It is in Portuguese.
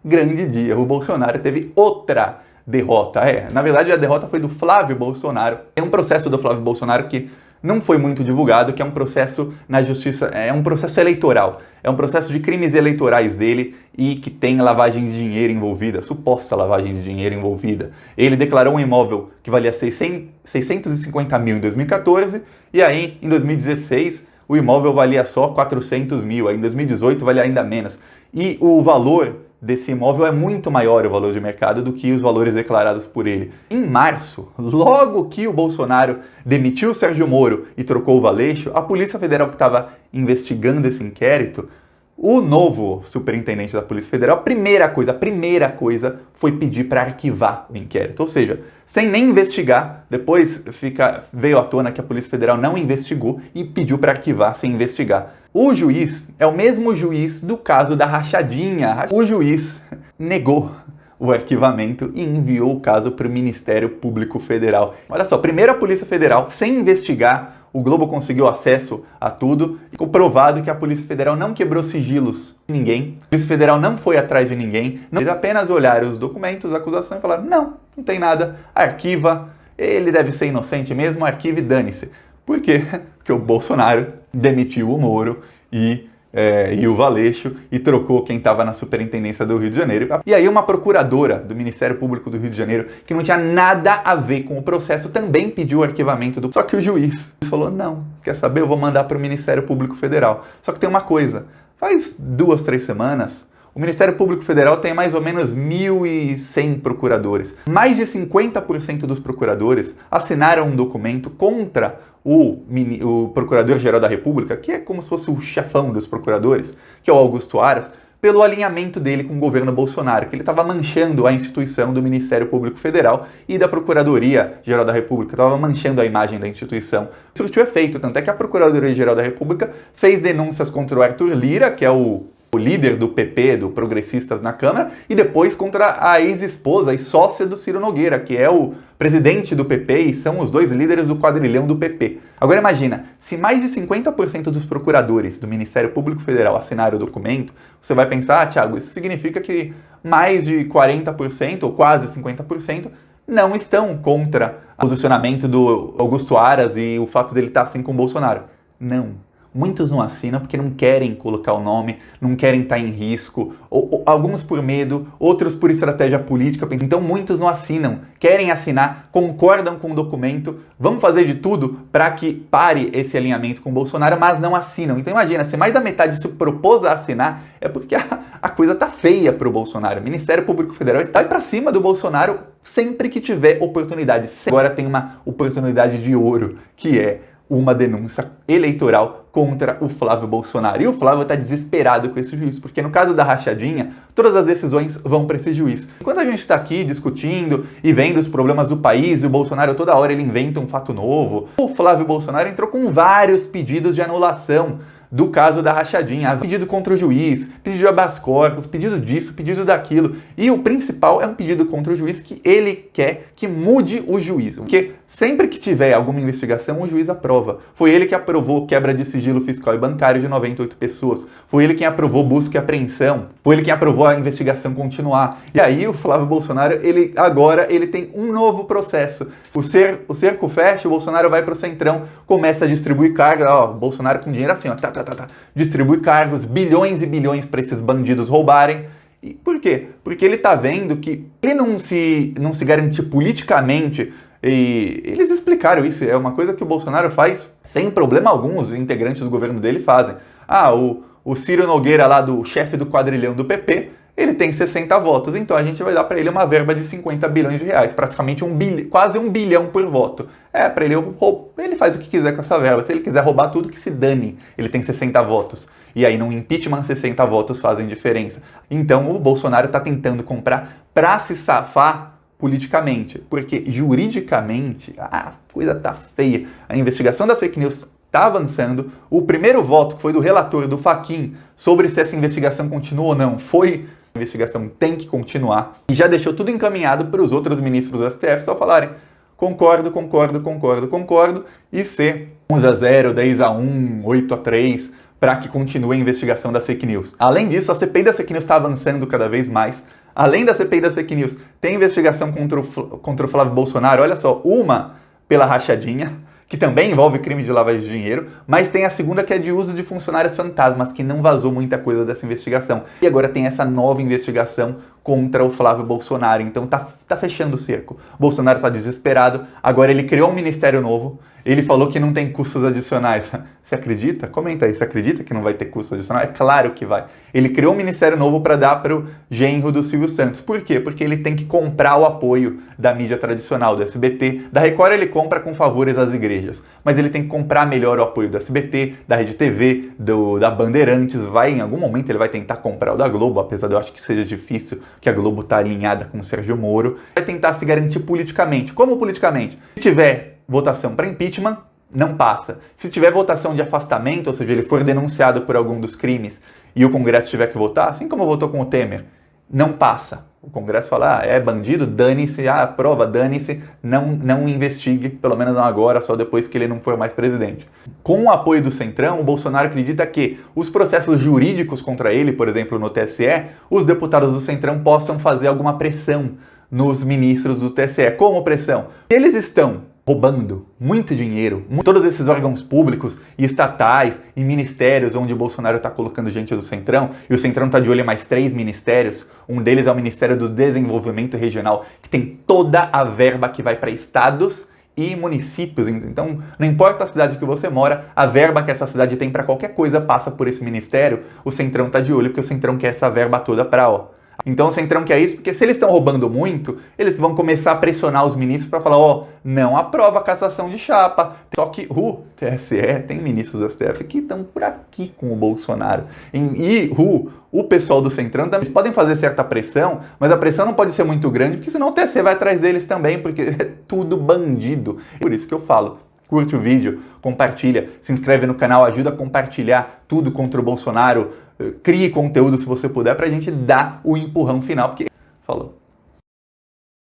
grande dia. O Bolsonaro teve outra derrota. Na verdade a derrota foi do Flávio Bolsonaro. Tem um processo do Flávio Bolsonaro que não foi muito divulgado, que é um processo na justiça, é um processo eleitoral. É um processo de crimes eleitorais dele e que tem lavagem de dinheiro envolvida, suposta lavagem de dinheiro envolvida. Ele declarou um imóvel que valia 650 mil em 2014 e aí em 2016 o imóvel valia só 400 mil, aí em 2018 valia ainda menos. E o valor desse imóvel é muito maior, o valor de mercado, do que os valores declarados por ele. Em março, logo que o Bolsonaro demitiu o Sérgio Moro e trocou o Valeixo, a Polícia Federal que estava investigando esse inquérito, o novo superintendente da Polícia Federal, a primeira coisa foi pedir para arquivar o inquérito. Ou seja, sem nem investigar, depois veio à tona que a Polícia Federal não investigou e pediu para arquivar sem investigar. O juiz é o mesmo juiz do caso da rachadinha. O juiz negou o arquivamento e enviou o caso para o Ministério Público Federal. Olha só, primeiro a Polícia Federal, sem investigar, o Globo conseguiu acesso a tudo e ficou provado que a Polícia Federal não quebrou sigilos de ninguém. A Polícia Federal não foi atrás de ninguém. Eles apenas olharam os documentos, a acusação e falaram, não tem nada, arquiva, ele deve ser inocente mesmo, arquiva e dane-se. Por quê? Porque o Bolsonaro demitiu o Moro e o Valeixo e trocou quem estava na superintendência do Rio de Janeiro. E aí uma procuradora do Ministério Público do Rio de Janeiro, que não tinha nada a ver com o processo, também pediu o arquivamento do... Só que o juiz falou, não, quer saber, eu vou mandar para o Ministério Público Federal. Só que tem uma coisa, faz 2, 3 semanas, o Ministério Público Federal tem mais ou menos 1.100 procuradores. Mais de 50% dos procuradores assinaram um documento contra o Procurador-Geral da República, que é como se fosse o chefão dos procuradores, que é o Augusto Aras, pelo alinhamento dele com o governo Bolsonaro, que ele estava manchando a instituição do Ministério Público Federal e da Procuradoria-Geral da República, estava manchando a imagem da instituição. Isso surtiu efeito, tanto é que a Procuradoria-Geral da República fez denúncias contra o Arthur Lira, que é o líder do PP, do Progressistas na Câmara, e depois contra a ex-esposa e sócia do Ciro Nogueira, que é o presidente do PP e são os dois líderes do quadrilhão do PP. Agora imagina, se mais de 50% dos procuradores do Ministério Público Federal assinaram o documento, você vai pensar, Thiago, isso significa que mais de 40% ou quase 50% não estão contra o posicionamento do Augusto Aras e o fato dele estar assim com o Bolsonaro. Não. Muitos não assinam porque não querem colocar o nome, não querem estar em risco, alguns por medo, outros por estratégia política. Então muitos não assinam, querem assinar, concordam com o documento, vão fazer de tudo para que pare esse alinhamento com o Bolsonaro, mas não assinam. Então imagina, se mais da metade se propôs a assinar, é porque a coisa tá feia para o Bolsonaro. O Ministério Público Federal está para cima do Bolsonaro sempre que tiver oportunidade. Agora tem uma oportunidade de ouro, que é uma denúncia eleitoral contra o Flávio Bolsonaro. E o Flávio está desesperado com esse juiz, porque no caso da rachadinha, todas as decisões vão para esse juiz. Quando a gente está aqui discutindo e vendo os problemas do país, e o Bolsonaro toda hora ele inventa um fato novo, o Flávio Bolsonaro entrou com vários pedidos de anulação do caso da rachadinha, pedido contra o juiz, pedido de habeas corpus, pedido disso, pedido daquilo. E o principal é um pedido contra o juiz que ele quer que mude o juízo. Porque sempre que tiver alguma investigação, o juiz aprova. Foi ele que aprovou quebra de sigilo fiscal e bancário de 98 pessoas. Foi ele quem aprovou busca e apreensão. Foi ele quem aprovou a investigação continuar. E aí o Flávio Bolsonaro, agora ele tem um novo processo. O cerco fecha, o Bolsonaro vai para o Centrão, começa a distribuir cargos. Bolsonaro com dinheiro assim, distribui cargos, bilhões e bilhões para esses bandidos roubarem. E por quê? Porque ele está vendo que ele não se garantir politicamente. E eles explicaram isso, é uma coisa que o Bolsonaro faz sem problema algum, os integrantes do governo dele fazem. O Ciro Nogueira lá, do chefe do quadrilhão do PP, ele tem 60 votos, então a gente vai dar para ele uma verba de 50 bilhões de reais, praticamente quase 1 bilhão por voto. Para ele faz o que quiser com essa verba, se ele quiser roubar tudo, que se dane, ele tem 60 votos. E aí no impeachment 60 votos fazem diferença. Então o Bolsonaro está tentando comprar para se safar politicamente, porque juridicamente a coisa tá feia. A investigação das fake news está avançando. O primeiro voto, que foi do relator, do Fachin, sobre se essa investigação continua ou não, foi a investigação tem que continuar. E já deixou tudo encaminhado para os outros ministros do STF só falarem concordo, e ser 11-0, 10-1, 8-3, para que continue a investigação das fake news. Além disso, a CPI das fake news está avançando cada vez mais. Além da CPI das fake news, tem investigação contra o Flávio Bolsonaro, olha só, uma pela rachadinha, que também envolve crime de lavagem de dinheiro, mas tem a segunda que é de uso de funcionários fantasmas, que não vazou muita coisa dessa investigação. E agora tem essa nova investigação contra o Flávio Bolsonaro, então tá fechando o cerco. O Bolsonaro tá desesperado, agora ele criou um ministério novo, ele falou que não tem custos adicionais. Você acredita? Comenta aí, você acredita que não vai ter custo adicional? É claro que vai. Ele criou um ministério novo para dar para o genro do Silvio Santos. Por quê? Porque ele tem que comprar o apoio da mídia tradicional, do SBT. Da Record ele compra com favores às igrejas, mas ele tem que comprar melhor o apoio do SBT, da Rede TV, da Bandeirantes. Em algum momento ele vai tentar comprar o da Globo, apesar de eu acho que seja difícil, que a Globo tá alinhada com o Sérgio Moro. Vai tentar se garantir politicamente. Como politicamente? Se tiver votação para impeachment, não passa. Se tiver votação de afastamento, ou seja, ele for denunciado por algum dos crimes e o Congresso tiver que votar, assim como votou com o Temer, não passa. O Congresso fala, é bandido, dane-se, aprova, dane-se, não investigue, pelo menos não agora, só depois que ele não for mais presidente. Com o apoio do Centrão, o Bolsonaro acredita que os processos jurídicos contra ele, por exemplo, no TSE, os deputados do Centrão possam fazer alguma pressão nos ministros do TSE. Como pressão? Eles estão roubando muito dinheiro, todos esses órgãos públicos e estatais e ministérios onde o Bolsonaro está colocando gente do Centrão, e o Centrão está de olho em mais 3 ministérios, um deles é o Ministério do Desenvolvimento Regional, que tem toda a verba que vai para estados e municípios, então não importa a cidade que você mora, a verba que essa cidade tem para qualquer coisa passa por esse ministério, o Centrão está de olho porque o Centrão quer essa verba toda para, Então o Centrão quer isso, porque se eles estão roubando muito, eles vão começar a pressionar os ministros para falar, não aprova a cassação de chapa. Só que o TSE, tem ministros do STF que estão por aqui com o Bolsonaro. E o pessoal do Centrão também, eles podem fazer certa pressão, mas a pressão não pode ser muito grande, porque senão o TSE vai atrás deles também, porque é tudo bandido. Por isso que eu falo, curte o vídeo, compartilha, se inscreve no canal, ajuda a compartilhar tudo contra o Bolsonaro, crie conteúdo se você puder pra gente dar o empurrão final, porque falou.